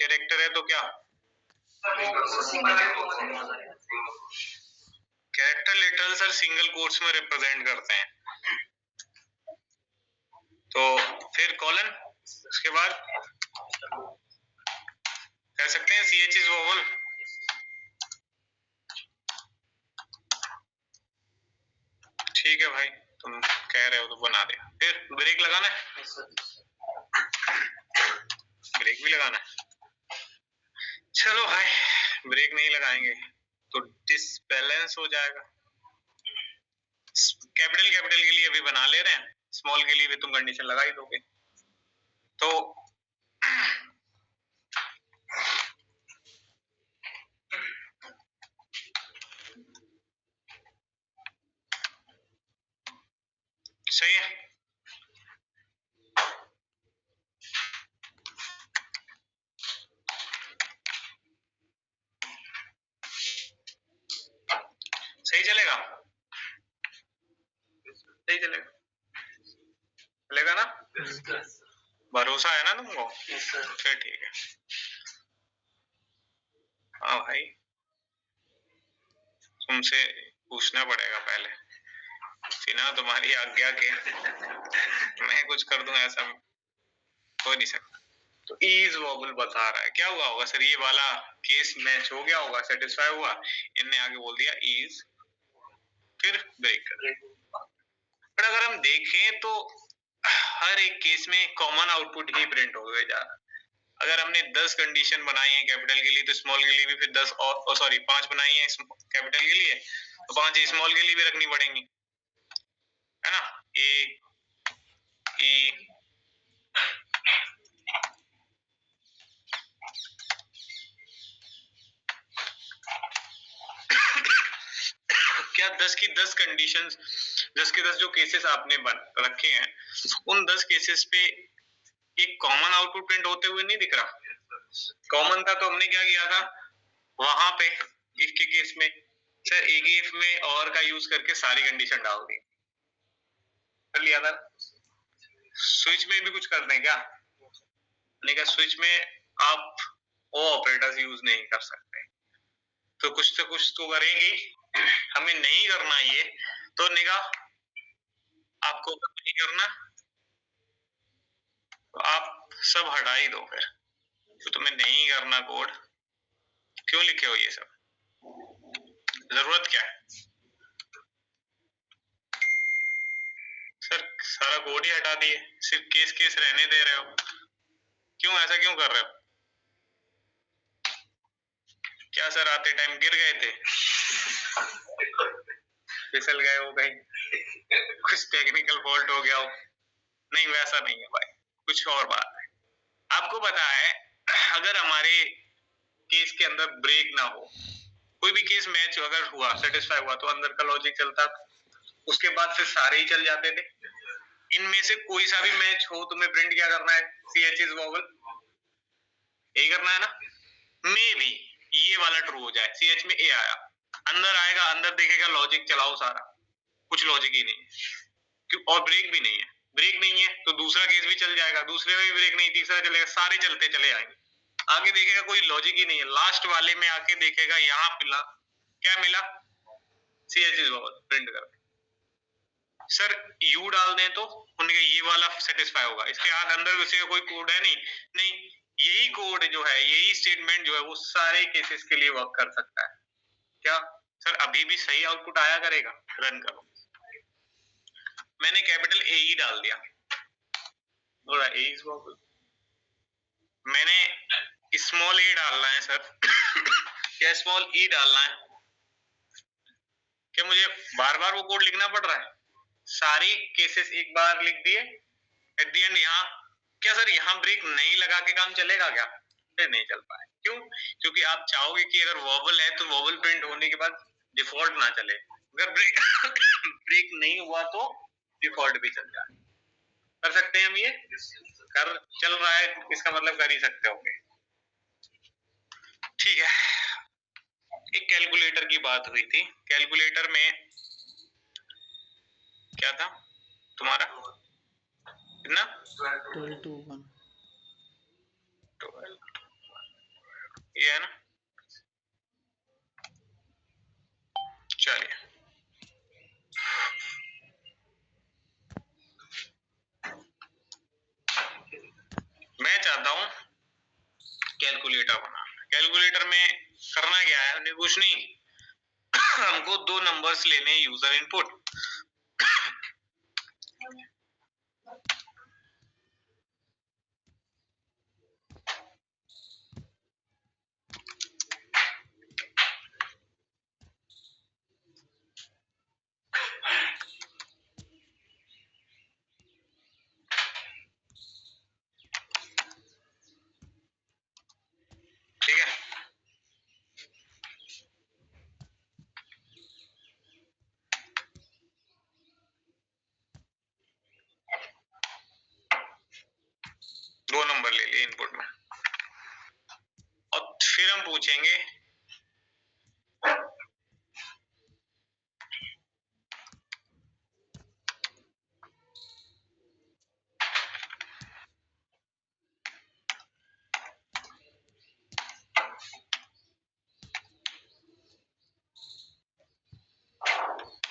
Character है तो क्या character literal sir single quotes में रिप्रेजेंट करते हैं। तो फिर कॉलन, उसके बाद कह सकते हैं CH इज वोवल। ठीक है भाई, तुम कह रहे हो तो बना दे। फिर ब्रेक लगाना है, ब्रेक भी लगाना है। चलो भाई, ब्रेक नहीं लगाएंगे तो डिसबैलेंस हो जाएगा। कैपिटल के लिए अभी बना ले रहे हैं, स्मॉल के लिए भी तुम कंडीशन लगा ही दोगे। तो सही है। सही चलेगा, सही चलेगा, चलेगा ना? भरोसा है ना तुमको? फिर ठीक है। हाँ भाई, तुमसे पूछना पड़ेगा पहले, बिना तुम्हारी आज्ञा के मैं कुछ कर दूं ऐसा हो नहीं सकता। तो इज वोबल बता रहा है, क्या हुआ होगा सर? ये वाला केस मैच हो गया होगा, सेटिस्फाई हुआ, इनने आगे बोल दिया इज, फिर ब्रेक कर। पर अगर हम देखें तो हर एक केस में कॉमन आउटपुट ही प्रिंट हो गए जा रहा है। अगर हमने 10 कंडीशन बनाई है कैपिटल के लिए तो स्मॉल के लिए भी फिर 10 और सॉरी 5 बनाई है कैपिटल के लिए तो 5 स्मॉल के लिए भी रखनी पड़ेंगी, है ना? ए ई क्या 10 की 10 कंडीशंस, 10 के 10 जो केसेस आपने रखे हैं उन 10 केसेस पे एक कॉमन आउटपुट प्रिंट होते हुए नहीं दिख रहा? कॉमन था तो हमने क्या किया था वहां पे इफ के केस में सर एक ही इफ में और का यूज करके सारी कंडीशन डाल दी, कर लिया था। स्विच में भी कुछ कर दें क्या? नहीं क्या स्विच में आप वो ऑपरेटर्स यूज नहीं कर सकते, तो कुछ तो करेंगे। हमें नहीं करना ये तो निगाह आपको नहीं करना तो आप सब हटा ही दो फिर, तो तुम्हें नहीं करना कोड क्यों लिखे हो ये सब, जरूरत क्या है? सर सारा कोड ही हटा दिए, सिर्फ केस केस रहने दे रहे हो, क्यों ऐसा क्यों कर रहे हो? क्या सर आते टाइम गिर गए थे, फिसल गए हो कहीं, कुछ टेक्निकल फॉल्ट हो गया हो? नहीं वैसा नहीं है भाई, कुछ और बात है। आपको पता है अगर हमारे केस के अंदर ब्रेक ना हो, कोई भी केस मैच अगर हुआ सेटिस्फाई हुआ तो अंदर का लॉजिक चलता था, उसके बाद फिर सारे ही चल जाते थे। इनमें से कोई सा भी मैच हो तुम्हें प्रिंट क्या करना है? CH इज वोवल, यही करना है ना? मे भी ये वाला ट्रू हो जाए, CH में A आया, अंदर आएगा, अंदर देखेगा लॉजिक चलाओ सारा, कुछ लॉजिक ही नहीं है और ब्रेक भी नहीं है, ब्रेक नहीं है तो दूसरा केस भी चल जाएगा, दूसरे में भी ब्रेक नहीं, तीसरा चलेगा, सारे चलते चले आएंगे। आगे देखेगा कोई लॉजिक ही नहीं है, लास्ट वाले में आके देखेगा यहाँ मिला, क्या मिला? CH इज वोवल प्रिंट कर। सर यू डाल दें तो उनके ये वाला सेटिस्फाई होगा, इसके हाथ अंदर वैसे कोई कोड है नहीं, नहीं यही कोड जो है, यही स्टेटमेंट जो है वो सारे केसेस के लिए वर्क कर सकता है। क्या सर अभी भी सही आउटपुट आया करेगा? रन करो, मैंने कैपिटल ए ही डाल दिया, बोला ए इज वोवल, मैंने स्मॉल ए डालना है सर या स्मॉल ई डालना है? क्या मुझे बार बार वो कोड लिखना पड़ रहा है? सारे केसेस एक बार लिख दिए, एट द एंड यहाँ क्या सर यहाँ ब्रेक नहीं लगा के काम चलेगा क्या? फिर नहीं चल पाए, क्यों? क्योंकि आप चाहोगे कि अगर वोवल है तो वोवल प्रिंट होने के बाद डिफॉल्ट ना चले, अगर ब्रेक ब्रेक नहीं हुआ तो डिफॉल्ट भी चल जाए। कर सकते हैं हम ये? कर चल रहा है इसका मतलब कर ही सकते होंगे। ठीक है, एक कैलकुलेटर की बात हुई थी, कैलकुलेटर में क्या था तुम्हारा कितना? 12 to 1। ये है ना। चलिए मैं चाहता हूं कैलकुलेटर बनाना। कैलकुलेटर में करना क्या है, हमने कुछ नहीं हमको दो नंबर्स लेने यूजर इनपुट, ठीक है। दो नंबर ले लिए इनपुट में और फिर हम पूछेंगे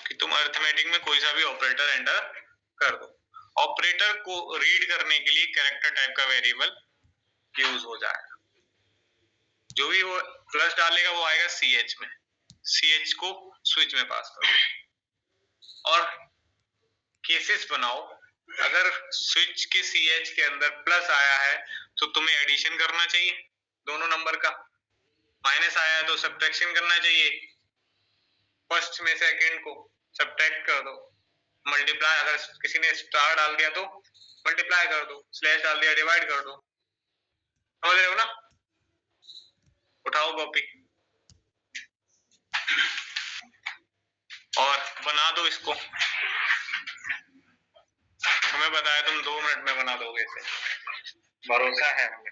कि तुम अरिथमेटिक में कोई सा भी ऑपरेटर एंटर कर दो। ऑपरेटर को रीड करने के लिए कैरेक्टर टाइप का वेरिएबल यूज हो जाएगा। जो भी वो प्लस डालेगा वो आएगा CH में, CH को स्विच में पास करो और केसेस बनाओ। अगर स्विच के CH के अंदर प्लस आया है तो तुम्हें एडिशन करना चाहिए दोनों नंबर का, माइनस आया है तो सब्ट्रैक्शन करना चाहिए, फर्स्ट में सेकंड को सब्ट्रैक्ट कर दो, मल्टीप्लाई अगर किसी ने स्टार डाल दिया तो मल्टीप्लाई कर दो, स्लैश डाल दिया डिवाइड कर दो। समझ रहे हो ना? उठाओ कॉपी और बना दो इसको। हमें बताया तुम 2 मिनट में बना दोगे इसे, भरोसा है हमें।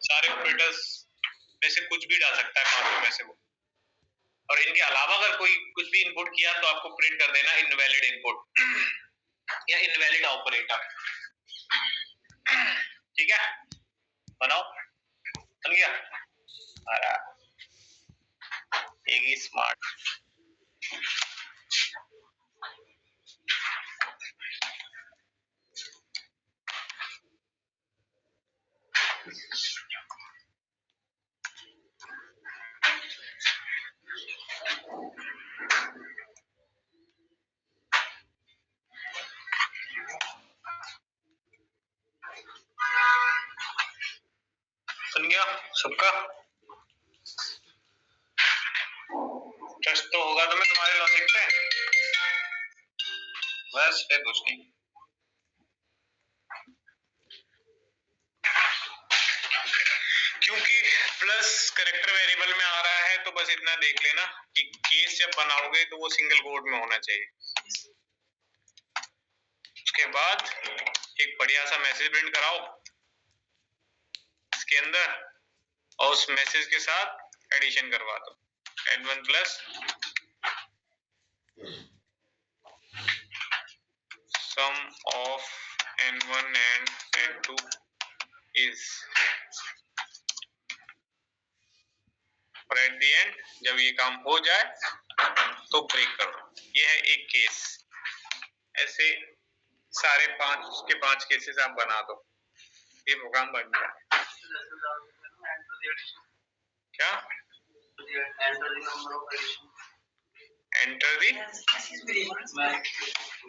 सारे ऑपरेटर्स में से कुछ भी डाल सकता है पांचों में से वो, और इनके अलावा अगर कोई कुछ भी इनपुट किया तो आपको प्रिंट कर देना इनवैलिड इनपुट या इनवैलिड ऑपरेटर। ठीक है, बनाओ। बन गया? अरे एक ही स्मार्ट। बन गया सबका? ट्रस्ट तो होगा तुम्हें तुम्हारे लॉजिक पे? बस फिर कुछ नहीं। क्योंकि प्लस कैरेक्टर वेरिएबल में आ रहा है तो बस इतना देख लेना कि केस जब बनाओगे तो वो सिंगल कोट में होना चाहिए। उसके बाद एक बढ़िया सा मैसेज प्रिंट कराओ इसके अंदर और उस मैसेज के साथ एडिशन करवा दो। n1 plus sum of n1 and n2 is, और एट द एंड जब ये काम हो जाए तो ब्रेक करो। ये है एक केस। ऐसे सारे 5 के 5 केसेस आप बना दो, ये प्रोग्राम बन गया। क्या? एंटर दी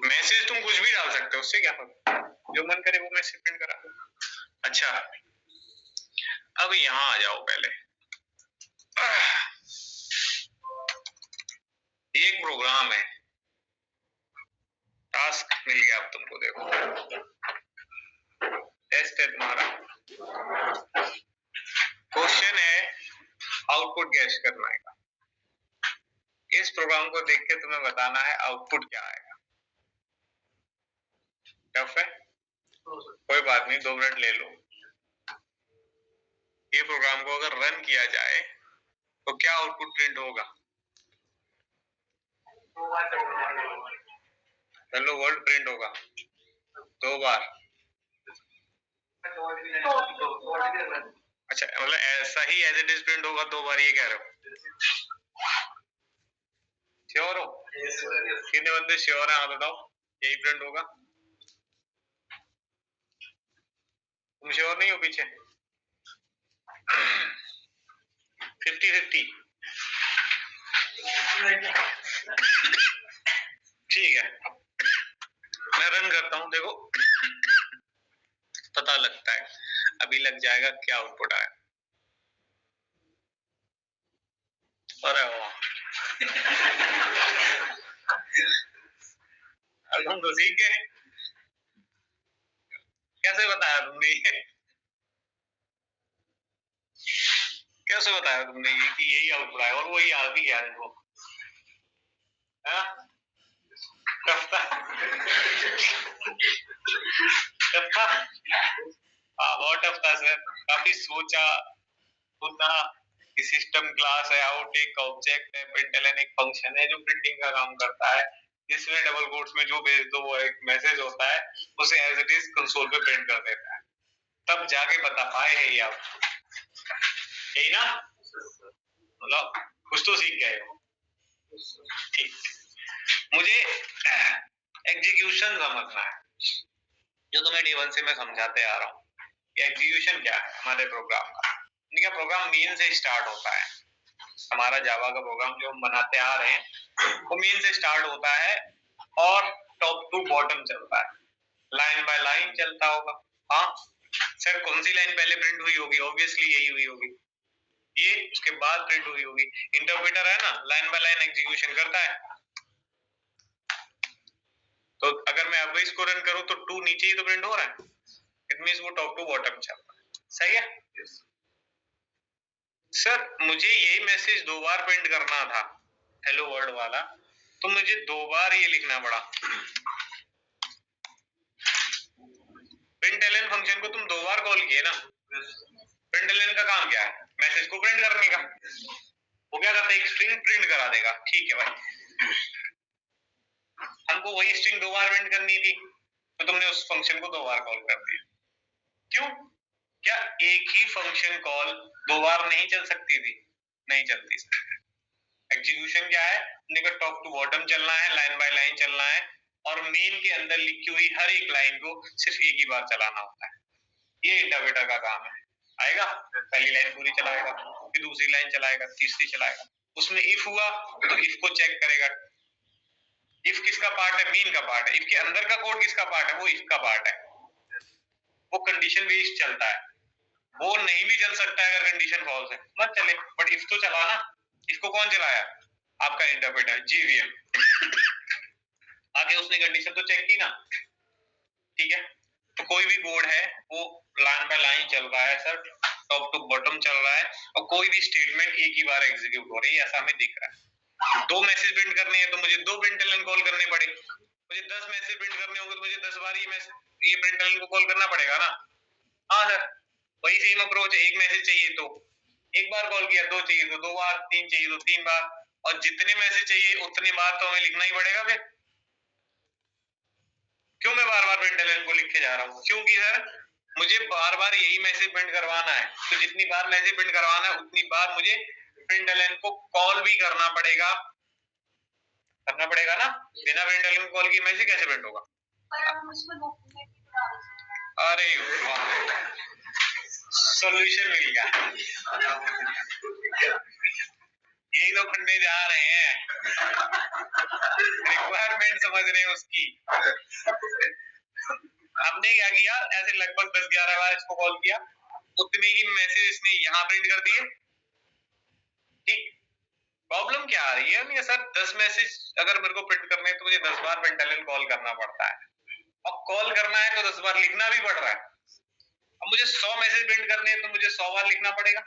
मैसेज, तुम कुछ भी डाल सकते हो, उससे क्या होगा, जो मन करे वो मैसेज प्रिंट करा दो। अच्छा अब यहाँ आ जाओ पहले। ये एक प्रोग्राम है, टास्क मिल गया अब तुमको, देखो टेस्ट है तुम्हारा। क्वेश्चन है आउटपुट गैस करना है। इस प्रोग्राम को देख के तुम्हें बताना है आउटपुट क्या आएगा। टफ है? कोई बात नहीं, 2 मिनट ले लो। ये प्रोग्राम को अगर रन किया जाए तो क्या आउटपुट प्रिंट होगा? हेलो वर्ल्ड प्रिंट होगा 2 बार। अच्छा, मतलब ऐसा ही एज इट इज प्रिंट होगा 2 बार, ये कह रहे हो? श्योर हो? कितने बंदे श्योर हैं? आप बताओ, यही प्रिंट होगा? तुम श्योर नहीं हो? पीछे 50-50। ठीक है, मैं रन करता हूं, देखो पता लगता है। अभी लग जाएगा क्या आउटपुट आया। अरे वाह, अब हम तो सीख गए। कैसे बताया तुमने ये? कैसे बताया तुमने ये कि यही आउटपुट आया? और वही आ भी गया देखो। टफ था, टफ था। हाँ, बहुत टफ था सर। काफी सोचा खुदा कि सिस्टम क्लास है, आउट एक ऑब्जेक्ट है, प्रिंटलन एक फंक्शन है जो प्रिंटिंग का काम करता है, जिसमें डबल कोट्स में जो भेज दो वो एक मैसेज होता है, उसे एज इट इज कंसोल पे प्रिंट कर देता है। तब जाके बता पाए है ये आप, यही ना? मतलब कुछ तो सीख गए हो। ठीक, मुझे एग्जीक्यूशन समझना है, जो तुम्हें डे 1 से मैं समझाते आ रहा हूँ। एग्जीक्यूशन क्या है हमारे प्रोग्राम का? इनका प्रोग्राम मेन से स्टार्ट होता है। हमारा जावा का प्रोग्राम जो हम बनाते आ रहे हैं वो मेन से स्टार्ट होता है और टॉप टू बॉटम चलता है, लाइन बाय लाइन चलता होगा। हाँ सर, कौन सी लाइन पहले प्रिंट हुई होगी? ऑब्वियसली यही हुई होगी, ये उसके बाद प्रिंट हुई होगी। इंटरप्रेटर है ना, लाइन बाय लाइन एग्जीक्यूशन करता है। तो अगर मैं अब इसको रन करूं तो 2 नीचे ही तो प्रिंट हो रहा है, इट मींस वो टॉप टू बॉटम चल रहा है। सही है सर? मुझे ये मैसेज 2 बार प्रिंट करना था, हेलो वर्ल्ड वाला, तो मुझे 2 बार ये लिखना पड़ा। प्रिंटलन फंक्शन को तुम 2 बार कॉल किए ना। प्रिंटलन का काम क्या है? मैसेज को प्रिंट करने का। वो क्या करता है? एक स्ट्रिंग प्रिंट करा देगा। ठीक है भाई, हमको वही स्ट्रिंग 2 बार प्रिंट करनी थी, तो तुमने उस फंक्शन को 2 बार कॉल कर दिया। क्यों? क्या एक ही फंक्शन कॉल 2 बार नहीं चल सकती थी? नहीं चलती। एग्जीक्यूशन क्या है? उनका टॉप टू बॉटम चलना है, लाइन बाय लाइन चलना है, और मेन के अंदर लिखी हुई हर एक लाइन को सिर्फ एक ही बार चलाना होता है। ये इंटरप्रेटर का काम है। आएगा, पहली लाइन पूरी चलाएगा, फिर दूसरी लाइन चलाएगा, तीसरी चलाएगा, उसमें इफ हुआ तो इफ को चेक करेगा। इफ किसका पार्ट है? मीन का पार्ट है। इफ के अंदर का कोड किसका पार्ट है? वो इफ का पार्ट है। वो कंडीशन बेस्ड चलता है, वो नहीं भी चल सकता है अगर कंडीशन फॉल्स है, मत चले, बट इफ तो चला ना। इफ को कौन चलाया? आपका इंटरप्रेटर जीवीएम। आगे उसने कंडीशन तो चेक की ना। ठीक है, तो कोई भी कोड है वो लाइन बाय लाइन चल रहा है सर, टॉप टू बॉटम चल रहा है, और कोई भी स्टेटमेंट एक ही बार एग्जीक्यूट हो रही है, ऐसा हमें दिख रहा है। 2 मैसेज प्रिंट करने हैं तो मुझे 2 प्रिंटलन कॉल करने पड़े। मुझे 10 मैसेज प्रिंट करने होंगे तो मुझे 10 बार ये प्रिंटलन को कॉल करना पड़ेगा ना। हाँ सर, वही सेम अप्रोच है। एक मैसेज चाहिए तो एक बार कॉल किया, 2 चाहिए तो 2 बार, 3 चाहिए तो 3 बार, और जितने मैसेज चाहिए उतने बार तो हमें लिखना ही पड़ेगा। फिर क्यों मैं बार बार प्रिंटलन को लिख के जा रहा हूँ? क्योंकि सर मुझे बार बार यही मैसेज प्रिंट करवाना है, तो जितनी बार मैसेज प्रिंट करवाना है उतनी बार मुझे प्रिंटलन को कॉल भी करना पड़ेगा ना। बिना प्रिंटलन कॉल की मैसेज कैसे प्रिंट होगा? अरे वाह, सॉल्यूशन मिल गया। यही तो पढ़ने जा रहे हैं, रिक्वायरमेंट समझ रहे हैं उसकी। हमने क्या किया, ऐसे लगभग 10-11 बार इसको कॉल किया, उतने ही मैसेज इसने यहाँ प्रिंट कर दिए। ठीक, प्रॉब्लम क्या आ रही है? नहीं सर, 10 मैसेज अगर मेरे को प्रिंट करने हैं तो मुझे 10 बार प्रिंटलन कॉल करना पड़ता है, और कॉल करना है तो 10 बार लिखना भी पड़ रहा है। अब मुझे 100 मैसेज प्रिंट करने हैं तो मुझे 100 बार लिखना पड़ेगा,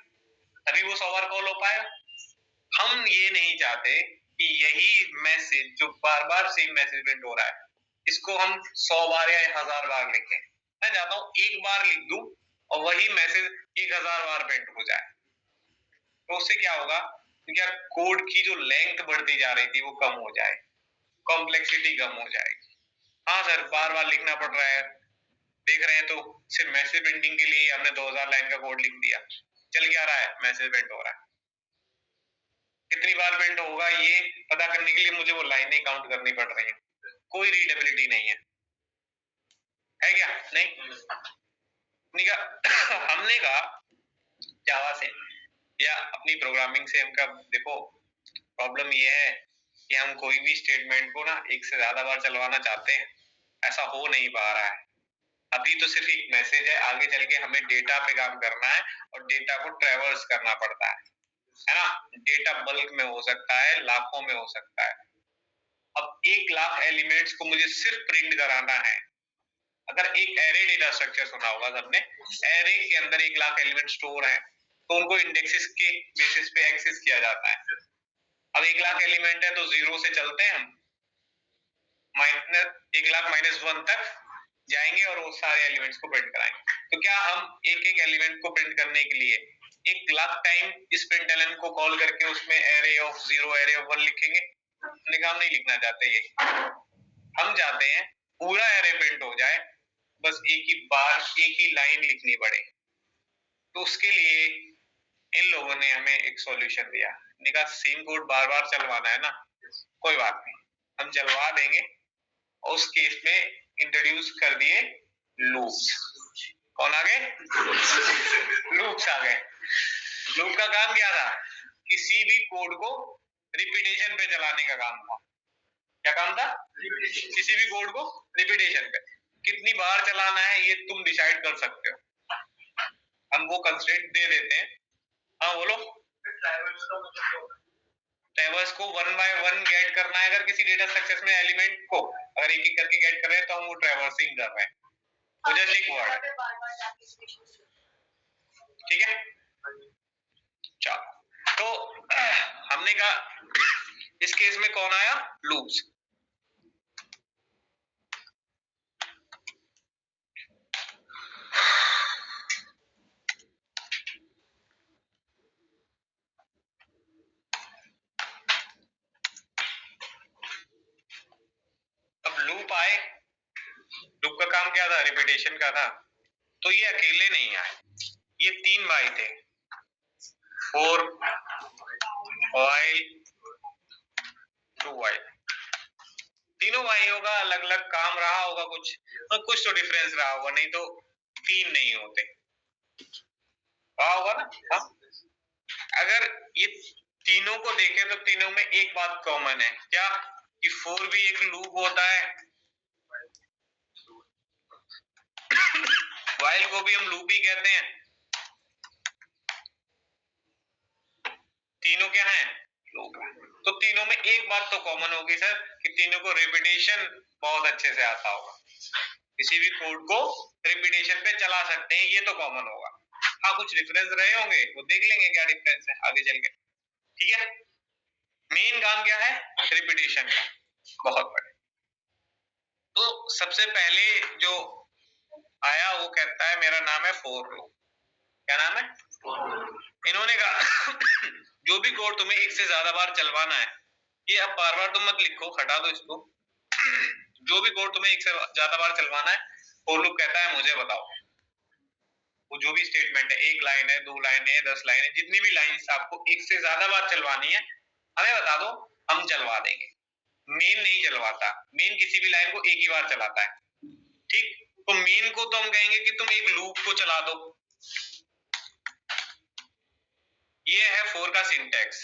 तभी वो 100 बार कॉल हो पाएगा। हम ये नहीं चाहते कि यही मैसेज जो बार बार सेम मैसेज प्रिंट हो रहा है, इसको हम 100 बार या 1000 बार लिखें। मैं चाहता हूं एक बार लिख दूं और वही मैसेज 1000 बार प्रिंट हो जाए। तो उससे क्या होगा? तो क्या कोड की जो लेंथ बढ़ती जा रही थी वो कम हो जाए, कॉम्प्लेक्सिटी कम हो जाएगी। हाँ सर, बार बार लिखना पड़ रहा है, देख रहे हैं तो सिर्फ मैसेज प्रिंटिंग के लिए हमने 2000 लाइन का कोड लिख दिया, चल क्या रहा है, मैसेज प्रिंट हो रहा है। कितनी बार प्रिंट होगा ये पता करने के लिए मुझे वो लाइनें काउंट करनी पड़ रही हैं, कोई रीडेबिलिटी नहीं है क्या? नहीं कहा हमने कहा जावा से या अपनी प्रोग्रामिंग से हमका देखो प्रॉब्लम ये है कि हम कोई भी स्टेटमेंट को ना एक से ज्यादा बार चलवाना चाहते हैं, ऐसा हो नहीं पा रहा है। अभी तो सिर्फ एक मैसेज है, आगे चल के हमें डेटा पे काम करना है और डेटा को ट्रैवर्स करना पड़ता है ना? डेटा बल्क में हो सकता है, लाखों में हो सकता है। अब 1 लाख एलिमेंट्स को मुझे सिर्फ प्रिंट कराना है। अगर एक एरे डेटा स्ट्रक्चर सुना होगा सबने, एरे के अंदर 1 लाख एलिमेंट स्टोर है तो उनको इंडेक्सेस के बेसिस पे एक्सेस किया जाता है। अब 1 लाख एलिमेंट है तो 0 से चलते हैं हम, माइनस 1 लाख -1 तक जाएंगे और वो सारे एलिमेंट्स को प्रिंट कराएंगे। तो क्या हम एक एक एलिमेंट को प्रिंट करने के लिए 1 लाख टाइम इस प्रिंटलन को कॉल करके उसमें एरे ऑफ 0 एरे ऑफ 1 लिखेंगे? हम नहीं लिखना चाहते। ये हम चाहते हैं पूरा एरे प्रिंट हो जाए, बस एक ही बार एक ही लाइन लिखनी पड़े। तो उसके लिए इन लोगों ने हमें एक सॉल्यूशन दिया, निकाह सेम कोड बार बार चलवाना है ना, कोई बात नहीं, हम चलवा देंगे। और उस केस में इंट्रोड्यूस कर दिए लूप्स। कौन आ गए? लूप्स आ गए। लूप का काम क्या था? किसी भी कोड को रिपीटेशन पे चलाने का काम था। क्या काम था? किसी भी कोड को रिपीटेशन पे कितनी बार चलाना है ये तुम डिसाइड कर सकते हो, हम वो कंस्ट्रेंट दे देते हैं। हाँ बोलो। ट्रैवर्स को 1 बाय 1 गेट करना है। अगर किसी डेटा स्ट्रक्चर में एलिमेंट को अगर एक एक करके गेट कर रहे हैं तो हम वो ट्रैवर्सिंग कर रहे हैं, तो जस्ट एक वर्ड, ठीक है। चलो, तो हमने कहा इस केस में कौन आया? लूप्स। अब लूप आए, लूप का काम क्या था? रिपीटेशन का था। तो ये अकेले नहीं आए, ये 3 भाई थे, फोर वाइल टू वाइल। तीनों भाइयों का अलग अलग काम रहा होगा, कुछ और कुछ तो डिफरेंस रहा होगा, नहीं तो 3 नहीं होते, रहा होगा ना? हाँ? अगर ये तीनों को देखें तो तीनों में एक बात कॉमन है, क्या? कि 4 भी एक लूप होता है, वाइल को भी हम लूप ही कहते हैं। तीनों क्या है? लूप है। तो तीनों में एक बात तो कॉमन होगी सर कि तीनों को रिपीटेशन बहुत अच्छे से आता होगा, किसी भी कोड को रिपीटेशन पे चला सकते हैं, ये तो कॉमन होगा। हाँ, कुछ डिफरेंस रहे होंगे, वो देख लेंगे क्या डिफरेंस है आगे चल के, ठीक है। मेन काम क्या है? रिपीटेशन का, बहुत बड़े। तो सबसे पहले जो आया वो कहता है मेरा नाम है फोर लूप। क्या नाम है? इन्होंने कहा जो भी कोड तुम्हें एक से ज्यादा बार चलवाना है, ये अब बार बार तुम मत लिखो, हटा दो इसको। जो भी कोड तुम्हें एक से ज्यादा बार चलवाना है, फोर लूप कहता है मुझे बताओ। वो जो भी स्टेटमेंट है, 1 लाइन है, 2 लाइन है, 10 लाइन है, जितनी भी लाइन्स आपको एक से ज्यादा बार चलवानी है हमें बता दो, हम चलवा देंगे। मेन नहीं चलवाता, मेन किसी भी लाइन को एक ही बार चलाता है, ठीक। तो मेन को तो हम कहेंगे कि तुम एक लूप को चला दो। ये है फोर का सिंटैक्स।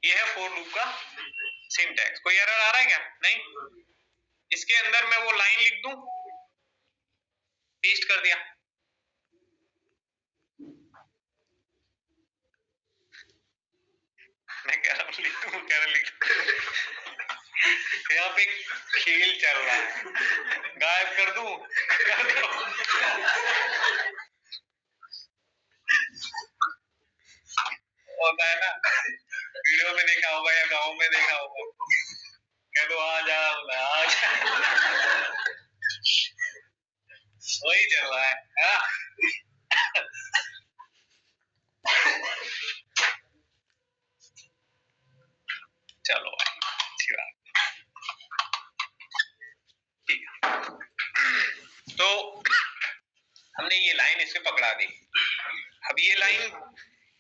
ये है फोर लूप का सिंटैक्स। कोई एरर आ रहा है क्या? नहीं। इसके अंदर मैं वो लाइन लिख दूं, पेस्ट कर दिया, मैं कह रहा हूं लिख दूं, कह रहा लिख यहाँ पे खेल चल रहा है, गायब कर दूं, कर दो। होता है ना, वीडियो में देखा होगा या गांव में देखा होगा, कह दो आ जा, आ जा। चल रहा है। चलो अच्छी बात, ठीक है। तो हमने ये लाइन इससे पकड़ा दी। अब ये लाइन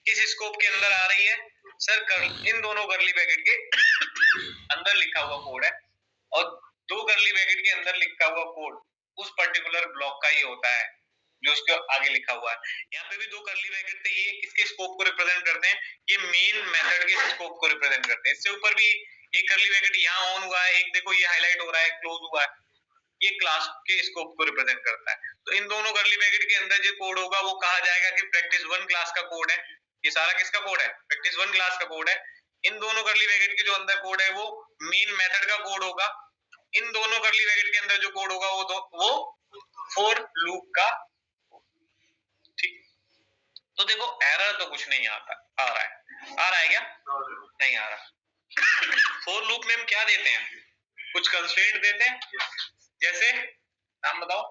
किस स्कोप के अंदर आ रही है? सर इन दोनों कर्ली ब्रैकेट के अंदर लिखा हुआ कोड है, और दो कर्ली ब्रैकेट के अंदर लिखा हुआ कोड उस पर्टिकुलर ब्लॉक का ही होता है जो उसके आगे लिखा हुआ है। यहाँ पे भी दो कर्ली ब्रैकेट थे, ये किसके स्कोप को रिप्रेजेंट करते हैं? ये मेन मेथड के स्कोप को रिप्रेजेंट करते हैं। इससे ऊपर भी एक कर्ली ब्रैकेट यहाँ ऑन हुआ है, एक देखो ये हाईलाइट हो रहा है, क्लोज हुआ है, ये क्लास के स्कोप को रिप्रेजेंट करता है। तो इन दोनों कर्ली ब्रैकेट के अंदर जो कोड होगा वो कहा जाएगा कि प्रैक्टिस 1 क्लास का कोड है। ये सारा किसका कोड है? प्रैक्टिस 1 क्लास का कोड है। इन दोनों कर्ली ब्रैकेट के जो अंदर कोड है वो मेन मेथड का कोड होगा। इन दोनों कर्ली ब्रैकेट के अंदर जो कोड होगा वो फॉर लूप का। ठीक, तो देखो एरर तो कुछ नहीं आता, आ रहा है क्या? नहीं आ रहा। फॉर लूप में हम क्या देते हैं? कुछ कंस्ट्रेंट देते हैं, जैसे नाम बताओ।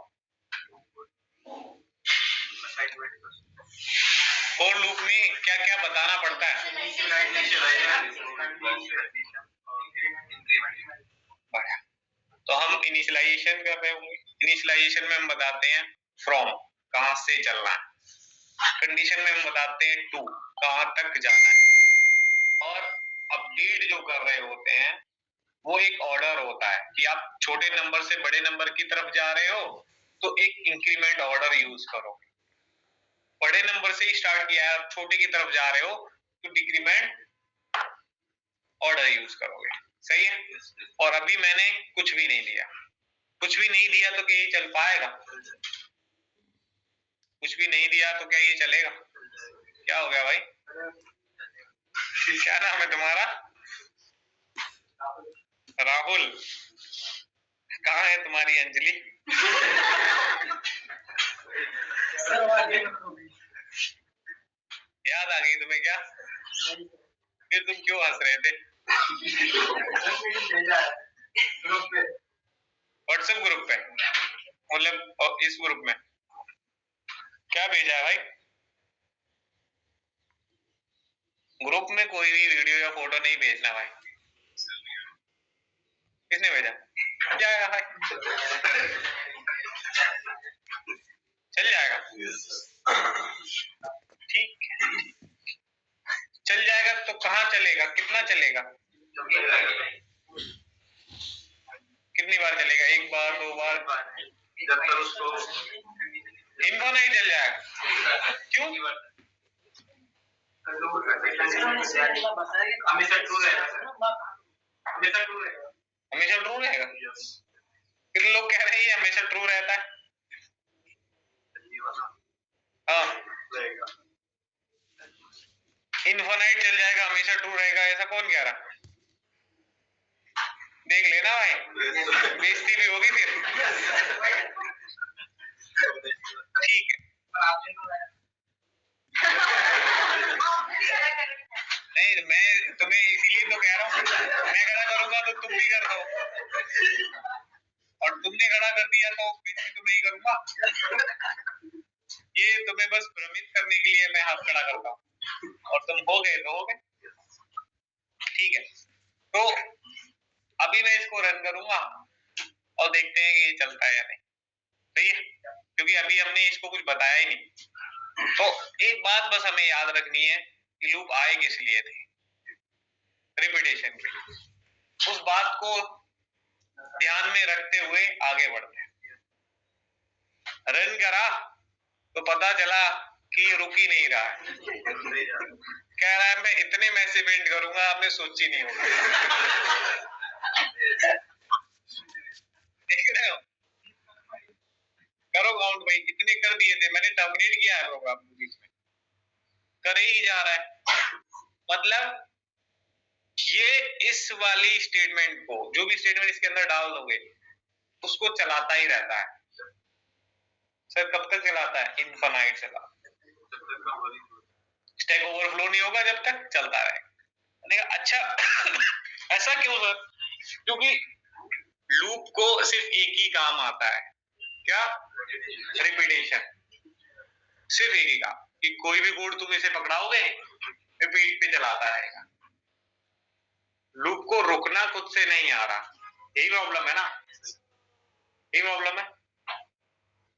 फॉर लूप में क्या क्या बताना पड़ता है? तो हम इनिशियलाइजेशन कर रहे होंगे। इनिशियलाइजेशन में हम बताते हैं फ्रॉम, कहां से चलना है। कंडीशन में हम बताते हैं टू, कहां तक जाना है। और अपडेट जो कर रहे होते हैं वो एक ऑर्डर होता है कि आप छोटे नंबर से बड़े नंबर की तरफ जा रहे हो तो एक इंक्रीमेंट ऑर्डर यूज करोगे। बड़े नंबर से ही स्टार्ट किया है, आप छोटे की तरफ जा रहे हो तो डिक्रीमेंट ऑर्डर यूज करोगे। सही है? और अभी मैंने कुछ भी नहीं दिया, कुछ भी नहीं दिया तो क्या ये चल पाएगा? कुछ भी नहीं दिया तो क्या ये चलेगा? क्या हो गया भाई? क्या नाम है तुम्हारा? राहुल। कहाँ है तुम्हारी अंजलि? याद आ गई तुम्हें क्या? फिर तुम क्यों हंस रहे थे? व्हाट्सएप ग्रुप पे, मतलब इस ग्रुप में क्या भेजा है भाई? ग्रुप में कोई भी वीडियो या फोटो नहीं भेजना भाई। किसने भेजा? जाएगा भाई, चल जाएगा। ठीक है, चल जाएगा तो कहाँ चलेगा? कितना चलेगा? कितनी बार चलेगा? एक बार, दो बार? जब तक उसको इनको नहीं चल जाएगा। क्यों? हमेशा ट्रू रहेगा। हमेशा ट्रू रहेगा। फिर लोग कह रहे हैं हमेशा ट्रू रहता है। हाँ, इनफाइनाइट चल जाएगा, हमेशा ट्रू रहेगा, ऐसा कौन कह रहा? देख लेना भाई, बेइज्जती भी होगी फिर। ठीक है, नहीं मैं तुम्हें इसीलिए तो कह रहा हूँ, मैं खड़ा करूंगा तो तुम भी कर दो, और तुमने खड़ा कर दिया तो बेइज्जती तो मैं ही करूंगा। ये तुम्हें बस भ्रमित करने के लिए मैं हाथ खड़ा करता हूँ, और तुम हो गए तो हो गए। ठीक है, तो अभी मैं इसको रन करूंगा और देखते हैं कि ये चलता है या नहीं। सही है, क्योंकि अभी हमने इसको कुछ बताया ही नहीं। तो एक बात बस हमें याद रखनी है कि लूप आए किस लिए थे, रिपीटेशन के। उस बात को ध्यान में रखते हुए आगे बढ़ते हैं। रन करा तो पता चला कि ये रुक ही नहीं रहा है, कह रहा है मैं इतने मैसेज प्रिंट करूंगा आपने सोची नहीं होगा। देख रहे हो? करो काउंट भाई, कितने कर दिए थे मैंने, टर्मिनेट किया है प्रोग्राम बीच में, करे ही जा रहा है। मतलब ये इस वाली स्टेटमेंट को, जो भी स्टेटमेंट इसके अंदर डाल दोगे उसको चलाता ही रहता है। सर कब तक चलाता है? इनफाइनाइट चला, स्टैक ओवरफ्लो नहीं होगा जब तक चलता रहेगा। अच्छा ऐसा क्यों सर? क्योंकि लूप को सिर्फ एक ही काम आता है, क्या? रिपीटेशन। सिर्फ एक ही का कि कोई भी कोड तुम इसे पकड़ाओगे रिपीट पे चलाता रहेगा, लूप को रुकना खुद से नहीं आ रहा। यही प्रॉब्लम है ना, यही प्रॉब्लम है।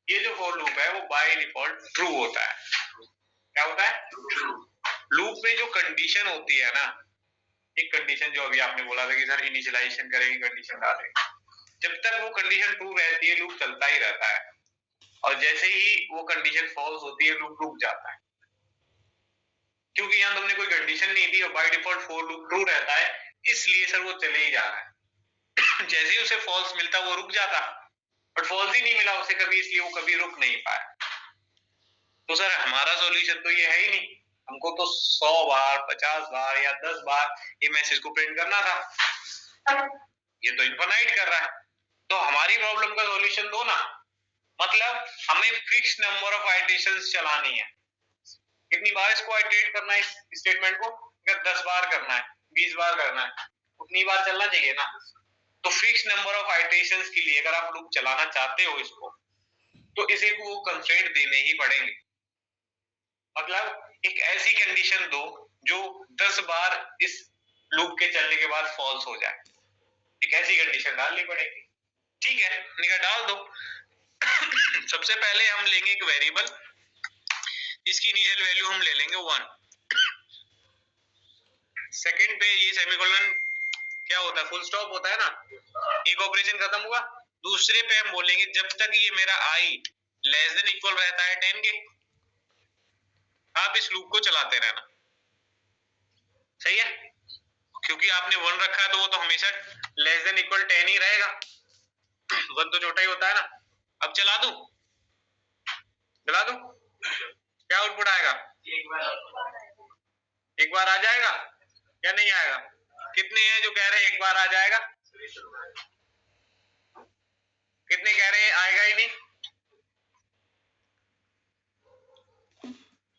ये जो फॉर लूप है वो बाय डिफॉल्ट ट्रू होता है। क्या होता है? लूप में जो कंडीशन होती है ना, एक कंडीशन जो अभी आपने बोला था कि सर इनिशियलाइजेशन करेंगे, कंडीशन डालेंगे, जब तक वो कंडीशन ट्रू रहती है लूप चलता ही रहता है, और जैसे ही वो कंडीशन फॉल्स होती है लूप रुक जाता है, क्योंकि यहाँ तुमने कोई कंडीशन नहीं दी और by default for loop true रहता है, इसलिए सर वो चले ही जा रहा है। जैसे ही उसे फॉल्स मिलता वो रुक जाता, बट फॉल्स ही नहीं मिला उसे कभी, इसलिए वो कभी रुक नहीं पाया। तो सर हमारा सॉल्यूशन तो ये है ही नहीं, हमको तो 100 बार 50 बार या 10 बार ये मैसेज को प्रिंट करना था, ये तो इनफाइनाइट कर रहा है। तो हमारी प्रॉब्लम का सॉल्यूशन दो ना, मतलब हमें फिक्स नंबर ऑफ आइटरेशंस चलानी है। कितनी बार इसको आइटरेट करना है इस स्टेटमेंट को? अगर 10 बार करना है, 20 बार करना है, उतनी बार चलना चाहिए ना। तो फिक्स नंबर ऑफ आइटरेशंस के लिए अगर आप लूप चलाना चाहते हो इसको, तो इसे को वो कंस्ट्रेंट देने ही पड़ेंगे। मतलब एक ऐसी कंडीशन दो जो 10 बार इस लूप के चलने के बाद फॉल्स हो जाए, एक ऐसी कंडीशन डालनी पड़ेगी। ठीक है, निकाल डाल दो। सबसे पहले हम लेंगे एक वेरिएबल, इसकी इनिशियल वैल्यू हम ले लेंगे 1। सेकंड पे ये सेमीकोलन क्या होता है, फुल स्टॉप होता है ना, एक ऑपरेशन खत्म हुआ। दूसरे पे हम बोलेंगे जब तक ये मेरा i लेस देन इक्वल रहता है 10 के, आप इस लूप को चलाते रहना। सही है, क्योंकि आपने 1 रखा है तो वो तो हमेशा लेस देन इक्वल 10 ही रहेगा, 1 तो छोटा ही होता है ना। अब चला दूं, चला दूं, क्या आउटपुट आएगा? एक बार आ जाएगा या नहीं आएगा? कितने हैं जो कह रहे हैं एक बार आ जाएगा? कितने कह रहे हैं आएगा ही नहीं?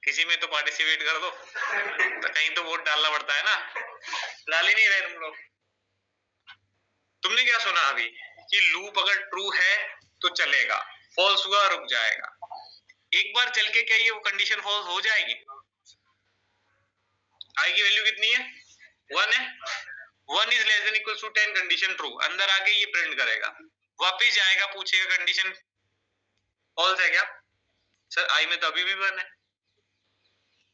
किसी में तो पार्टिसिपेट कर दो, तो कहीं तो वोट डालना पड़ता है ना, डाल ही नहीं रहे तुम लोग। तुमने क्या सुना अभी कि लूप अगर ट्रू है तो चलेगा, फॉल्स हुआ रुक जाएगा। एक बार चल के क्या ये वो कंडीशन फॉल्स हो जाएगी? आई की वैल्यू कितनी है? 1 है, 1 is less than equal to 10, condition true, अंदर आके ये प्रिंट करेगा, वापिस जाएगा पूछेगा कंडीशन फॉल्स है क्या? सर आई में तो अभी भी 1 है,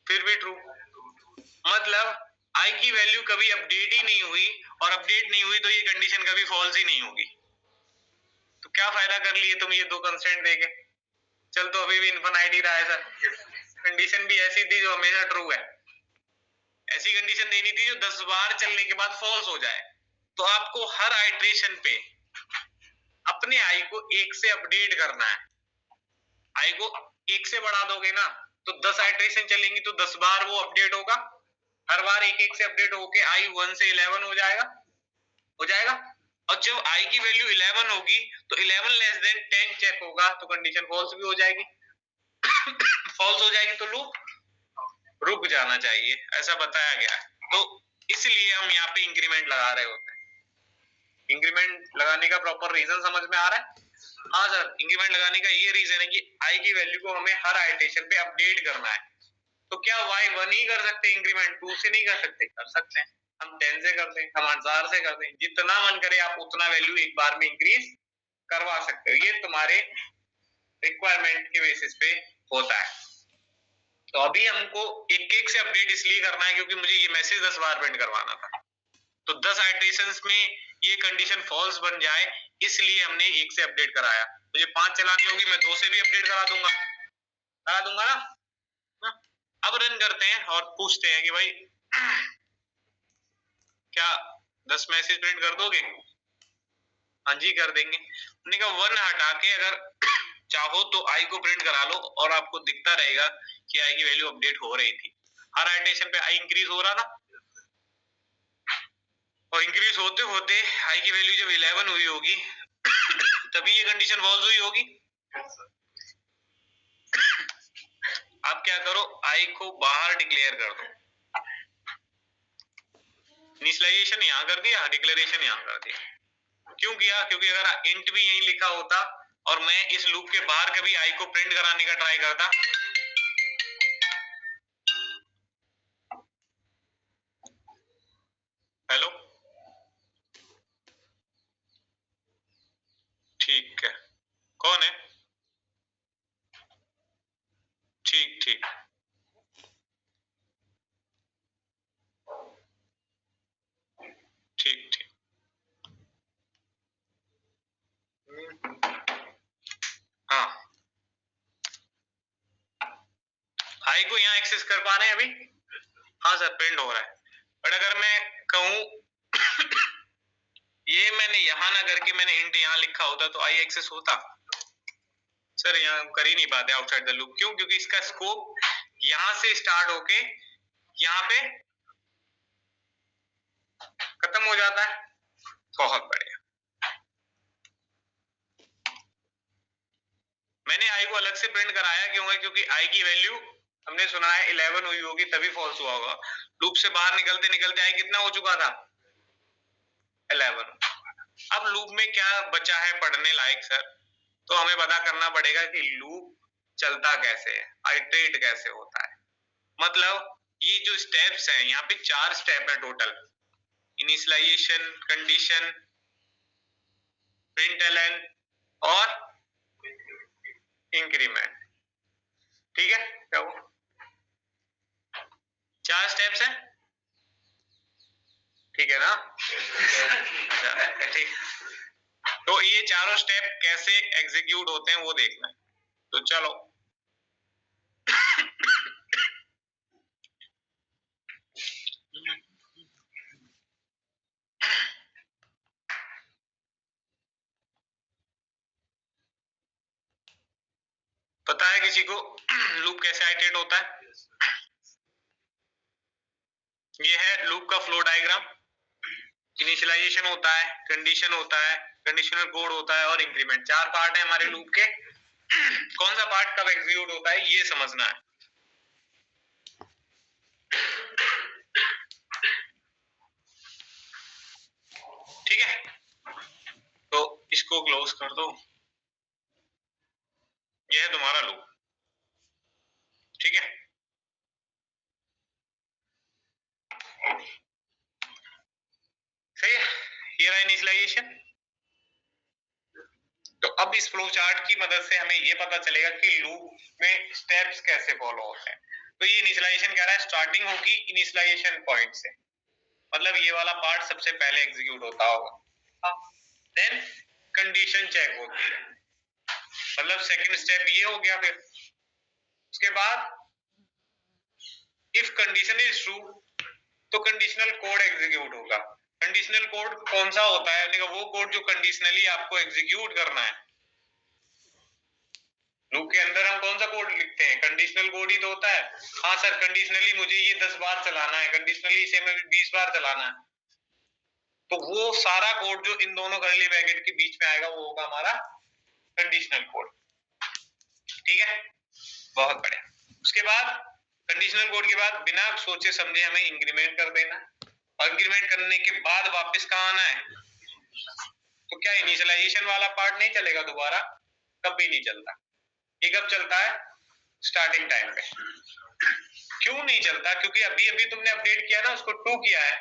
फिर भी ट्रू। मतलब आई की वैल्यू कभी अपडेट ही नहीं हुई, और अपडेट नहीं हुई तो ये कंडीशन कभी फॉल्स ही नहीं होगी। तो क्या फायदा कर लिए तुम ये दो कंस्ट्रेंट देके? चल तो अभी भी इनफाइनाइट ही रहा है सर। कंडीशन भी ऐसी थी जो हमेशा ट्रू है, ऐसी कंडीशन देनी थी जो 10 बार चलने के बाद फॉल्स हो जाए। तो आपको हर आइटरेशन पे अपने आई को 1 से अपडेट करना है। आई को 1 से बढ़ा दोगे ना तो 10 आइटरेशन चलेंगी तो 10 बार वो अपडेट होगा, हर बार 1-1 से अपडेट होके आई 1 से 11 हो जाएगा, हो जाएगा। और जब आई की वैल्यू 11 होगी तो 11 लेस देन 10 चेक होगा तो कंडीशन फॉल्स भी हो जाएगी। फॉल्स हो जाएगी तो लूप रुक जाना चाहिए, ऐसा बताया गया है। तो इसलिए हम यहाँ पे इंक्रीमेंट लगा रहे होते हैं। इंक्रीमेंट लगाने का प्रॉपर रीजन समझ में आ रहा है? हाँ सर, इंक्रीमेंट लगाने का ये रीजन है कि आई की वैल्यू को हमें हर आइटरेशन पे अपडेट करना है। तो क्या y 1 ही कर सकते हैं इंक्रीमेंट, 2 से नहीं कर सकते? कर सकते हैं, हम 10 से करते हैं, हम 1000 से करते हैं, जितना मन करे आप उतना वैल्यू एक बार में इंक्रीज करवा सकते हो। ये तुम्हारे रिक्वायरमेंट के बेसिस पे होता है। तो अभी हमको एक से अपडेट इसलिए करना है क्योंकि मुझे ये मैसेज 10 बार प्रिंट करवाना था। तो 10 आइटरेशंस में ये कंडीशन फॉल्स बन जाए इसलिए हमने 1 से अपडेट कराया। मुझे 5 चलानी होगी, मैं 2 से भी अपडेट करा दूंगा ना। अब रन करते हैं और पूछते हैं कि भाई क्या 10 मैसेज प्रिंट कर दोगे? हाँ जी कर देंगे। हमने कहा 1 हटा के अगर चाहो तो आई को प्रिंट करा लो और आपको दिखता रहेगा कि आई की वैल्यू अपडेट हो रही थी। हर आइटरेशन पे आई इंक्रीज हो रहा था, और इंक्रीज होते होते आई की वैल्यू जब 11 हुई होगी तभी ये कंडीशन फॉल्स हुई होगी। आप क्या करो, आई को बाहर डिक्लेयर कर दो, इनिशियलाइजेशन यहाँ कर दिया, डिक्लेरेशन यहाँ कर दिया। क्यों किया? क्योंकि अगर इंट भी यहीं लिखा होता और मैं इस लूप के बाहर कभी आई को प्रिंट कराने का ट्राई करता, हेलो, ठीक है, कौन है, ठीक ठीक, ठीक ठीक, हाँ, आई को यहाँ एक्सेस कर पा रहे हैं अभी, हाँ सर प्रिंट हो रहा है, बट अगर मैं कहूँ ये मैंने यहाँ ना करके मैंने इंट यहाँ लिखा होता तो आई एक्सेस होता, सर यहाँ कर ही नहीं पाते आउटसाइड द लूप, क्यों, क्योंकि इसका स्कोप यहाँ से स्टार्ट होके यहाँ पे खत्म हो जाता है। बहुत बढ़िया, मैंने आई को अलग से प्रिंट कराया क्यों है, क्योंकि आई की वैल्यू हमने सुना है 11 हुई होगी तभी फॉल्स हुआ होगा। लूप से बाहर निकलते निकलते आई कितना हो चुका था, 11। अब लूप में क्या बचा है पढ़ने लायक सर, तो हमें पता करना पड़ेगा कि लूप चलता कैसे है, आइटरेट कैसे होता है। मतलब ये जो स्टेप्स हैं, यहाँ पे 4 स्टेप है टोटल, इनिशियलाइजेशन, कंडीशन, प्रिंटलन और इंक्रीमेंट, ठीक है, क्या वो 4 स्टेप्स हैं, ठीक है ना, अच्छा ठीक, तो ये चारों स्टेप कैसे एग्जीक्यूट होते हैं वो देखना है, तो चलो पता है किसी को लूप कैसे आइटरेट होता है, ये है लूप का फ्लो डायग्राम, इनिशियलाइजेशन होता है, कंडीशन होता है, कंडीशनल कोड होता है और इंक्रीमेंट, 4 पार्ट है हमारे लूप के। कौन सा पार्ट कब एग्जीक्यूट होता है ये समझना है, ठीक है, तो इसको क्लोज कर दो, ये है तुम्हारा लूप, ठीक है, सही है, ये रहा इनिशियलाइजेशन। तो अब इस फ्लो चार्ट की मदद से हमें ये पता चलेगा कि लूप में स्टेप्स कैसे फॉलो होते हैं। तो ये इनिशियलाइजेशन कह रहा है स्टार्टिंग होगी इनिशियलाइजेशन पॉइंट से, मतलब ये वाला पार्ट सबसे पहले एग्जीक्यूट होता होगा, देन कंडीशन चेक होती है, मतलब सेकंड स्टेप ये हो गया, फिर उसके बाद इफ कंडीशन इज ट्रू तो कंडीशनल कोड एग्जीक्यूट होगा। कंडीशनल कोड कौन सा होता है, यानी वो कोड जो कंडीशनली आपको एग्जीक्यूट करना है। लूप के अंदर हम कौन सा कोड लिखते हैं, कंडीशनल कोड ही तो होता है। हाँ सर कंडीशनली मुझे ये 10 बार चलाना है, कंडीशनली इसे मैं 20 बार चलाना है, तो वो सारा कोड जो इन दोनों कर्ली ब्रैकेट के बीच में आएगा वो होगा हमारा कंडीशनल कोड, ठीक है, बहुत बढ़िया। उसके बाद कंडीशनल कोड के बाद बिना सोचे समझे हमें इंक्रीमेंट कर देना, और इंक्रीमेंट करने के बाद वापस कहाँ आना है, तो क्या इनिशियलाइजेशन वाला पार्ट नहीं चलेगा दोबारा, कभी नहीं चलता। ये कब चलता है, स्टार्टिंग टाइम पे। क्यों नहीं चलता, क्योंकि अभी अभी तुमने अपडेट किया ना, उसको 2 किया है,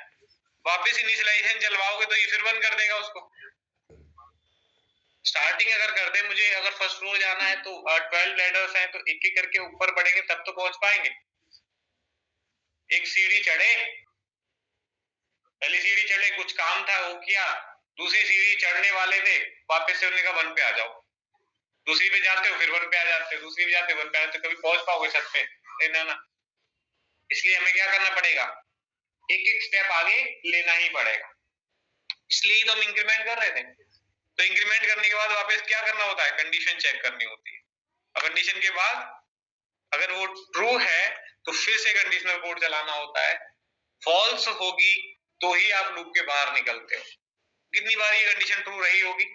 वापस इनिशियलाइजेशन चलवाओगे तो ये फिर 1 कर देगा उसको। स्टार्टिंग अगर करते, मुझे अगर फर्स्ट रो जाना है तो 12 लेटर्स हैं, तो एक एक करके ऊपर बढ़ेंगे तब तो पहुंच पाएंगे। एक सीढ़ी चढ़े, पहली सीढ़ी चढ़े, कुछ काम था वो किया, दूसरी सीढ़ी चढ़ने वाले थे, वापस से उन्होंने कहा 1 पे आ जाओ, दूसरी पे जाते हो फिर 1 पे आ जाते हो, दूसरी पे जाते हो 1 पे आ जाते हो, कभी पहुंच पाओगे छत पे, नहीं ना। इसलिए हमें क्या करना पड़ेगा, एक एक स्टेप आगे लेना ही पड़ेगा, इसलिए तो हम इंक्रीमेंट कर रहे थे। तो इंक्रीमेंट करने के बाद वापस क्या करना होता है, कंडीशन चेक करनी होती है, और कंडीशन के बाद अगर वो ट्रू है तो फिर से कंडीशनल कोड चलाना होता है, फॉल्स होगी तो ही आप लूप के बाहर निकलते हो। कितनी बार ये कंडीशन ट्रू रही होगी,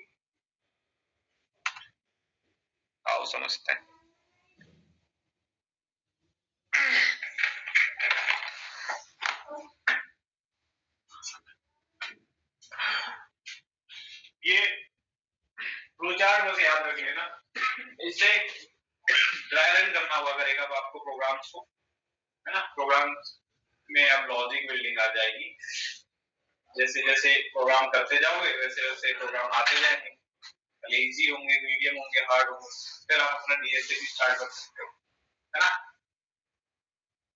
आओ समझते हैं। ये फ्लो चार्ट है बस याद रख लेना। इससे ड्राई रन करना हुआ करेगा अब आपको प्रोग्राम्स को, है ना। प्रोग्राम में अब लॉजिक बिल्डिंग आ जाएगी, जैसे जैसे प्रोग्राम करते जाओगे वैसे वैसे प्रोग्राम आते जाएंगे, इजी होंगे, मीडियम होंगे, हार्ड होंगे, फिर आप अपना डीएसए भी स्टार्ट कर सकते हो, है ना।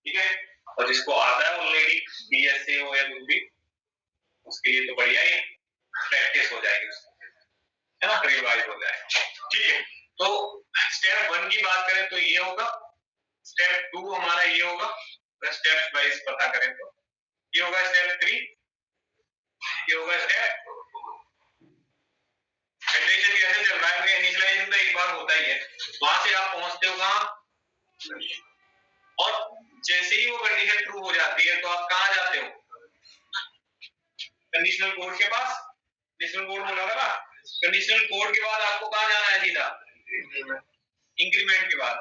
ठीक है, और जिसको आता है ऑलरेडी डीएसए हो या कुछ भी, उसके लिए तो बढ़िया ही प्रैक्टिस हो जाएगी उसको, है ना, रिवाइज हो जाएगा। ठीक है, तो स्टेप 1 की बात करें तो ये होगा, स्टेप 2 हमारा ये होगा, स्टेप वाइज पता करें तो ये होगा स्टेप 3, ये होगा स्टेप। इटरेशन कैसे चल रहा है, इनिशियलाइजेशन तो एक बार होता ही है, वहां से आप पहुंचते हो कहां, और जैसे ही वो कंडीशन ट्रू हो जाती है तो आप कहां जाते हो, कंडीशनल कोड के पास। कंडीशनल कोड बोला था ना, कंडीशनल कोड के बाद आपको कहां जाना है, सीधा इंक्रीमेंट के बाद।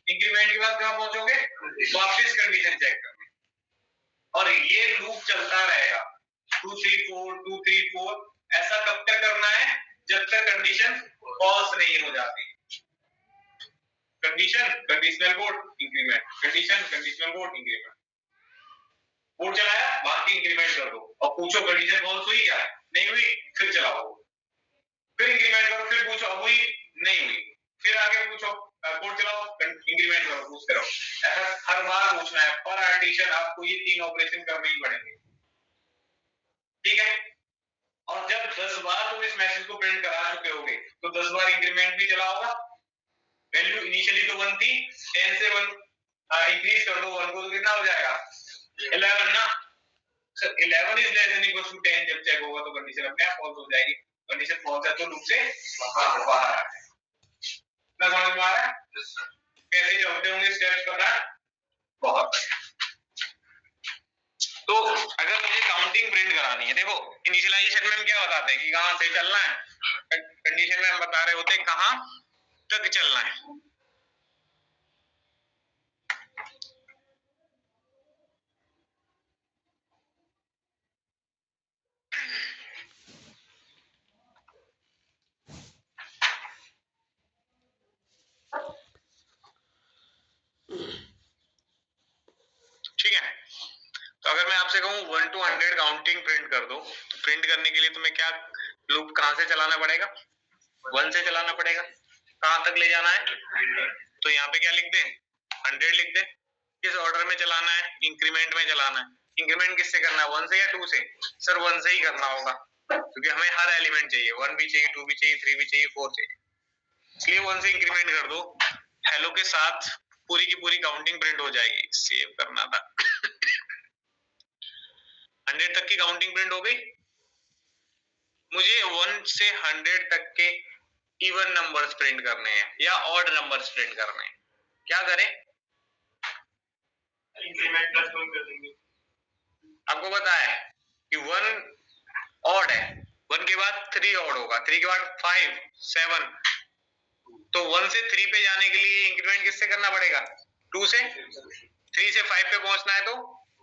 इंक्रीमेंट के बाद कहां पहुंचोगे, वापस कंडीशन चेक करने, और ये लूप चलता रहेगा 2 3 4 2 3 4। ऐसा कब तक करना है, जब तक कंडीशन फॉल्स नहीं हो जाती। Condition conditional code increment, condition conditional code increment, code चलाया, बाकी इंक्रीमेंट कर दो और पूछो कंडीशन फॉल्स हुई क्या, नहीं हुई, फिर चलाओ, फिर इंक्रीमेंट करो, फिर पूछो अब हुई, नहीं हुई, फिर आगे पूछो, कोड चलाओ, इंक्रीमेंट करो, पूछते रहो। ऐसा हर बार पूछना है, पर आर्टिशन आपको ये 3 ऑपरेशन करने ही पड़ेंगे। ठीक है, और जब 10 बार तुम इस मैसेज को प्रिंट करा चुके होगे तो 10 बार इंक्रीमेंट भी चला होगा। वैल्यू इनिशियली तो 1 थी, 10 से 1 इंक्रीज कर दो 1 को, तो कितना हो जाएगा 11 ना। Sir 11 is less than equal to 10 जब चेक होगा तो कंडीशन अपने आप फॉल्स हो जाएगी। कंडीशन फॉल्स है तो लूप से बाहर आ जाए। ना समझ में आ रहा है कैसे चलते होंगे स्टेप्स, पता है, बहुत। तो अगर मुझे काउंटिंग प्रिंट करानी है, देखो इनिशियलाइजेशन में हम क्या बताते हैं कि कहां से चलना है, कंडीशन में हम बता रहे होते हैं कहां तक चलना है। ठीक है, तो अगर मैं आपसे कहूं 1 to 100 काउंटिंग प्रिंट कर दो, तो प्रिंट करने के लिए तुम्हें क्या लूप कहां से चलाना पड़ेगा, 1 से चलाना पड़ेगा। कहां तक ले जाना है, तो यहाँ पे क्या लिख दे, 100 लिख दे। किस ऑर्डर में चलाना है, इंक्रीमेंट में चलाना है। इंक्रीमेंट किससे करना है, 1 से या 2 से, सर 1 से ही करना होगा, क्योंकि हमें हर एलिमेंट चाहिए, 1 भी चाहिए, 2 भी चाहिए, 3 भी चाहिए, 4 चाहिए, इसलिए 1 से इंक्रीमेंट कर दो। हेलो के साथ पूरी की पूरी काउंटिंग प्रिंट हो जाएगी। सेव करना था 100 तक की काउंटिंग प्रिंट हो गई। मुझे 1 से 100 तक के इवन नंबर्स प्रिंट करने हैं या ऑड नंबर्स प्रिंट करने हैं, क्या करें, इंक्रीमेंट प्लस 1 कर देंगे। आपको पता है कि 1 ऑड है, 1 के बाद 3 ऑड होगा, 3 के बाद 5 7, तो 1 से 3 पे जाने के लिए इंक्रीमेंट किससे करना पड़ेगा, 2 से। 3 से 5 पे पहुंचना है तो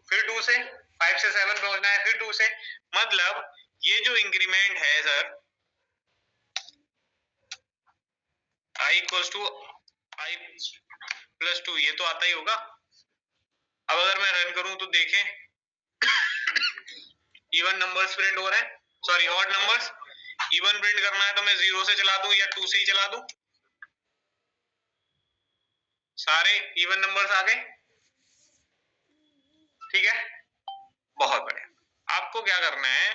फिर 2 से, 5 से 7 पहुंचना है फिर 2 से। मतलब ये जो इंक्रीमेंट है sir, i equals to i plus 2, ये तो आता ही होगा। अब अगर मैं रन करूं तो देखें इवन नंबर्स प्रिंट हो रहे हैं, sorry odd numbers. Even print करना है तो मैं 0 से चला दूं या 2 से ही चला दूं, सारे इवन नंबर्स आ गए। ठीक है, बहुत बढ़िया। आपको क्या करना है,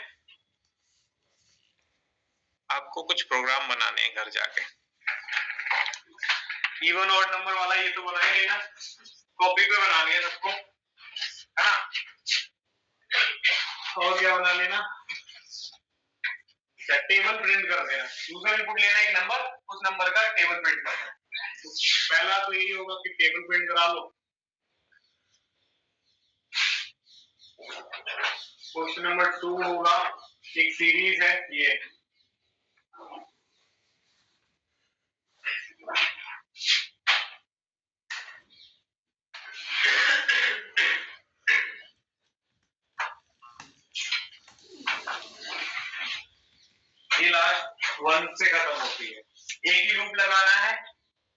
आपको कुछ प्रोग्राम बनाने हैं घर जाके। इवन ऑड नंबर वाला ये तो बनाएंगे ना, कॉपी पे बना लिया सबको, है ना। और क्या बना लेना, टेबल प्रिंट कर देना। यूजर इनपुट लेना एक नंबर, उस नंबर का टेबल प्रिंट करना। पहला तो यही होगा कि टेबल प्रिंट करा लो। क्वेश्चन नंबर 2 होगा, एक सीरीज है ये, ये लास्ट 1 से खत्म होती है। एक लूप लगाना है,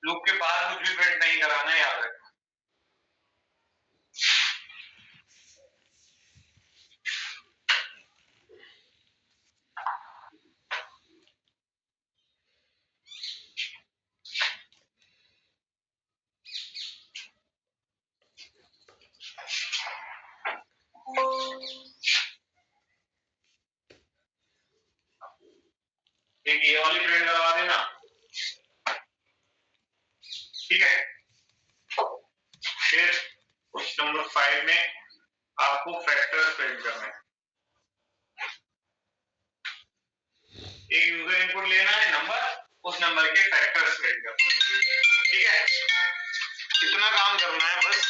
लूप के बाद कुछ भी प्रिंट नहीं कराना, याद रखना। एक ये वाली प्रिंट करवा देना, ठीक है। फिर उस नंबर 5 में आपको फैक्टर्स प्रिंट करना है। एक यूजर इनपुट लेना है नंबर, उस नंबर के फैक्टर्स प्रिंट करना है, ठीक है। इतना काम करना है बस।